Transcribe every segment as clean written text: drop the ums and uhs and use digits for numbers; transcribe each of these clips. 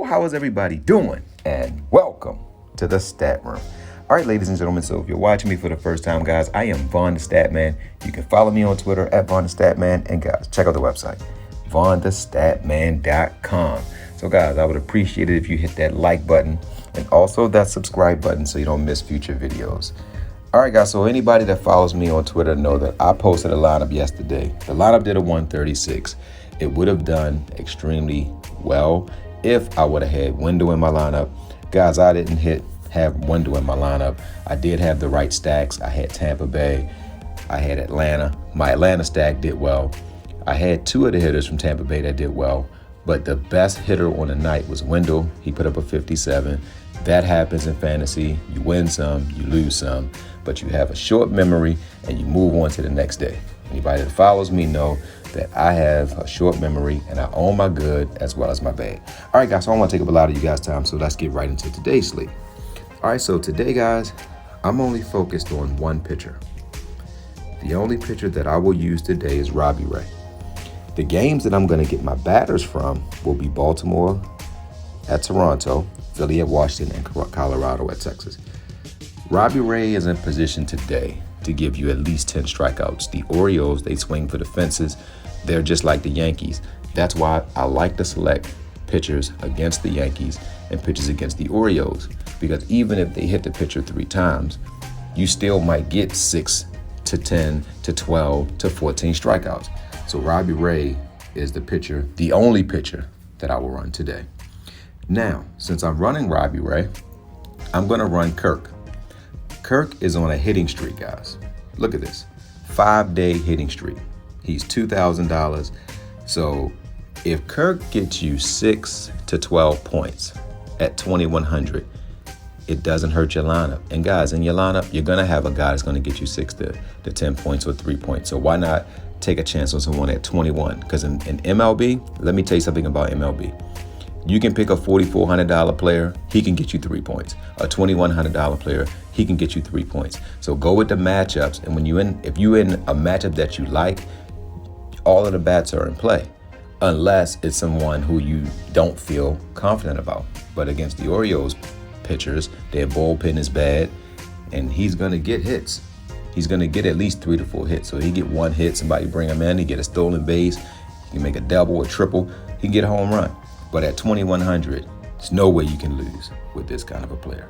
how is everybody doing? And welcome to the Stat Room. All right, ladies and gentlemen, so if you're watching me for the first time, guys, I am VonntheStatman. You can follow me on Twitter at VonntheStatman. And guys, check out the website, VonntheStatman.com. So guys, I would appreciate it if you hit that like button and also that subscribe button so you don't miss future videos. All right, guys, so anybody that follows me on Twitter know that I posted a lineup yesterday. The lineup did a 136. It would have done extremely well if I would have had Window in my lineup. Guys, I didn't have Window in my lineup. I did have the right stacks. I had Tampa Bay. I had Atlanta. My Atlanta stack did well. I had two of the hitters from Tampa Bay that did well, but the best hitter on the night was Wendell. He put up a 57. That happens in fantasy. You win some, you lose some, but you have a short memory and you move on to the next day. Anybody that follows me know that I have a short memory and I own my good as well as my bad. All right, guys, so I don't want to take up a lot of you guys' time, so let's get right into today's slate. All right, so today, guys, I'm only focused on one pitcher. The only pitcher that I will use today is Robbie Ray. The games that I'm going to get my batters from will be Baltimore at Toronto, Philly at Washington, and Colorado at Texas. Robbie Ray is in position today to give you at least 10 strikeouts. The Orioles, they swing for the fences. They're just like the Yankees. That's why I like to select pitchers against the Yankees and pitchers against the Orioles, because even if they hit the pitcher 3 times, you still might get 6 to 10 to 12 to 14 strikeouts. So Robbie Ray is the pitcher, the only pitcher that I will run today. Now, since I'm running Robbie Ray, I'm going to run Kirk. Kirk is on a hitting streak, guys. Look at this, 5-day hitting streak. He's $2,000. So if Kirk gets you 6 to 12 points at 2,100, it doesn't hurt your lineup. And guys, in your lineup, you're going to have a guy that's going to get you 6 to 10 points or 3 points. So why not take a chance on someone at 21? Because in MLB, let me tell you something about MLB. You can pick a $4,400 player, he can get you 3 points. A $2,100 player, he can get you 3 points. So go with the matchups, and if you're in a matchup that you like, all of the bats are in play, unless it's someone who you don't feel confident about. But against the Orioles pitchers, their bullpen is bad, and he's going to get hits. He's going to get at least 3 to 4 hits. So he get 1 hit, somebody bring him in, he get a stolen base, he can make a double, a triple, he can get a home run. But at 2,100, there's no way you can lose with this kind of a player.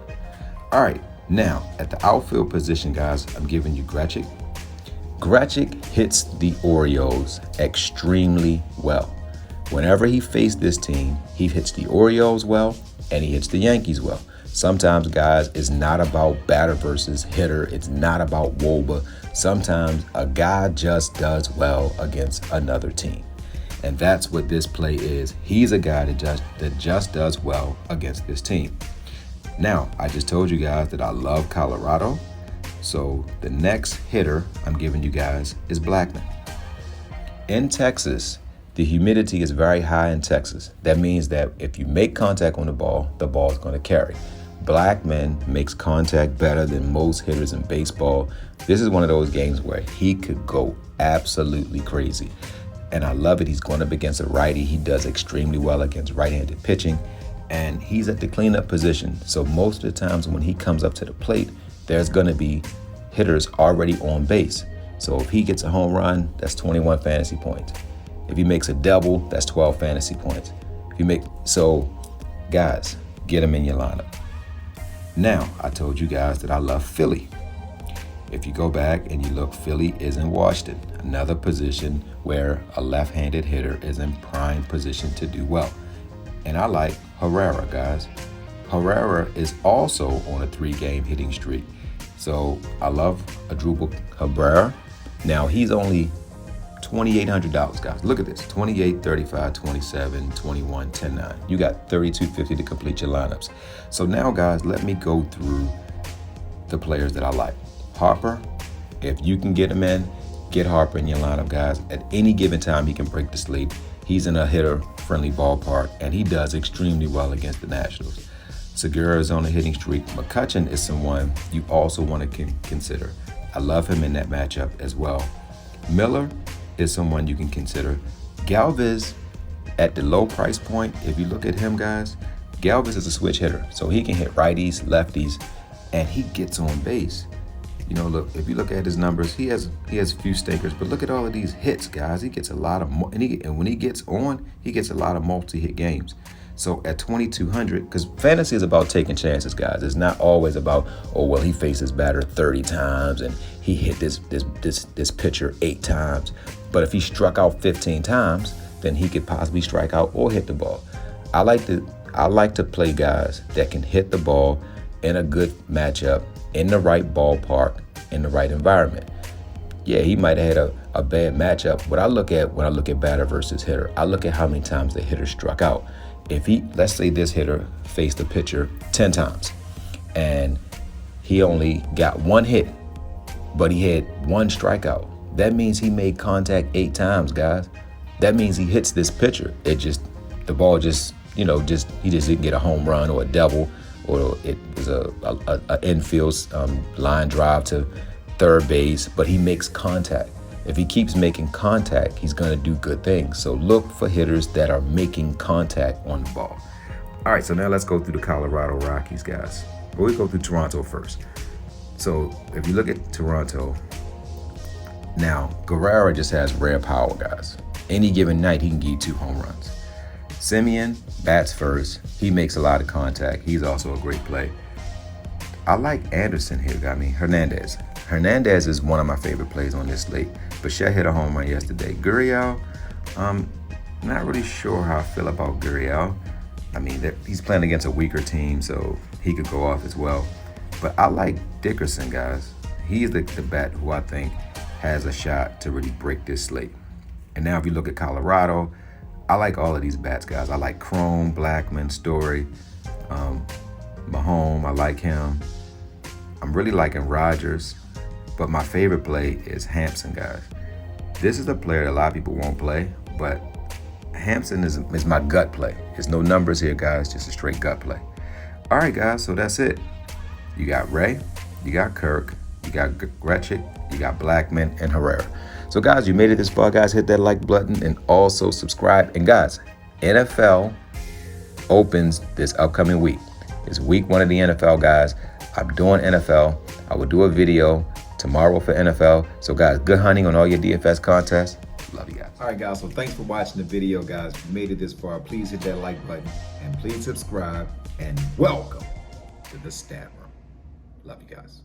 All right, now at the outfield position, guys, I'm giving you Grichuk. Grichuk hits the Orioles extremely well. Whenever he faced this team, he hits the Orioles well and he hits the Yankees well. Sometimes, guys, it's not about batter versus hitter. It's not about WOBA. Sometimes a guy just does well against another team. And that's what this play is. He's a guy that just does well against this team. Now, I just told you guys that I love Colorado. So the next hitter I'm giving you guys is Blackmon. In Texas, the humidity is very high in Texas. That means that if you make contact on the ball is going to carry. Blackmon makes contact better than most hitters in baseball. This is one of those games where he could go absolutely crazy. And I love it. He's going up against a righty. He does extremely well against right-handed pitching. And he's at the cleanup position. So most of the times when he comes up to the plate, there's going to be hitters already on base. So if he gets a home run, that's 21 fantasy points. If he makes a double, that's 12 fantasy points. So guys, get him in your lineup. Now, I told you guys that I love Philly. If you go back and you look, Philly is in Washington, another position where a left-handed hitter is in prime position to do well. And I like Herrera, guys. Herrera is also on a 3-game hitting streak. So I love Asdrubal Cabrera. Now he's only $2,800, guys. Look at this, 28, 35, 27, 21, 10, 9. You got $3,250 to complete your lineups. So now, guys, let me go through the players that I like. Harper, if you can get him in, get Harper in your lineup, guys. At any given time, he can break the slate. He's in a hitter-friendly ballpark, and he does extremely well against the Nationals. Segura is on a hitting streak. McCutchen is someone you also want to consider. I love him in that matchup as well. Miller is someone you can consider. Galvez, at the low price point, if you look at him, guys, Galvis is a switch hitter, so he can hit righties, lefties, and he gets on base. You know, look, if you look at his numbers, he has a few stinkers, but look at all of these hits, guys. He gets a lot of, and when he gets on, he gets a lot of multi-hit games. So at 2,200, because fantasy is about taking chances, guys. It's not always about, oh well, he faced his batter 30 times and he hit this pitcher 8 times. But if he struck out 15 times, then he could possibly strike out or hit the ball. I like to play guys that can hit the ball in a good matchup, in the right ballpark, in the right environment. Yeah, he might have had a bad matchup. What I look at when I look at batter versus hitter, I look at how many times the hitter struck out. If let's say this hitter faced the pitcher 10 times and he only got 1 hit, but he had 1 strikeout, that means he made contact 8 times, guys. That means he hits this pitcher. The ball just, he just didn't get a home run or a double, or it was a infield line drive to third base, but he makes contact. If he keeps making contact, he's going to do good things. So look for hitters that are making contact on the ball. All right, so now let's go through the Colorado Rockies, guys. We'll go through Toronto first. So if you look at Toronto, now Guerrero just has rare power, guys. Any given night, he can give you 2 home runs. Simeon bats first. He makes a lot of contact. He's also a great play. I like Anderson here, Hernandez. Hernandez is one of my favorite plays on this slate. Bichette hit a home run yesterday. Gurriel, not really sure how I feel about Gurriel. I mean, he's playing against a weaker team, so he could go off as well. But I like Dickerson, guys. He's the bat who I think has a shot to really break this slate. And now if you look at Colorado, I like all of these bats, guys. I like Chrome, Blackman, Story, Mahone, I like him. I'm really liking Rogers, but my favorite play is Hampson, guys. This is a player that a lot of people won't play, but Hampson is my gut play. There's no numbers here, guys, just a straight gut play. All right, guys, so that's it. You got Ray, you got Kirk, you got Gretchen, you got Blackman, and Herrera. So, guys, you made it this far, guys. Hit that like button and also subscribe. And, guys, NFL opens this upcoming week. It's week 1 of the NFL, guys. I'm doing NFL. I will do a video tomorrow for NFL. So, guys, good hunting on all your DFS contests. Love you guys. All right, guys. So, thanks for watching the video, guys. If you made it this far, please hit that like button and please subscribe. And welcome to the Stat Room. Love you guys.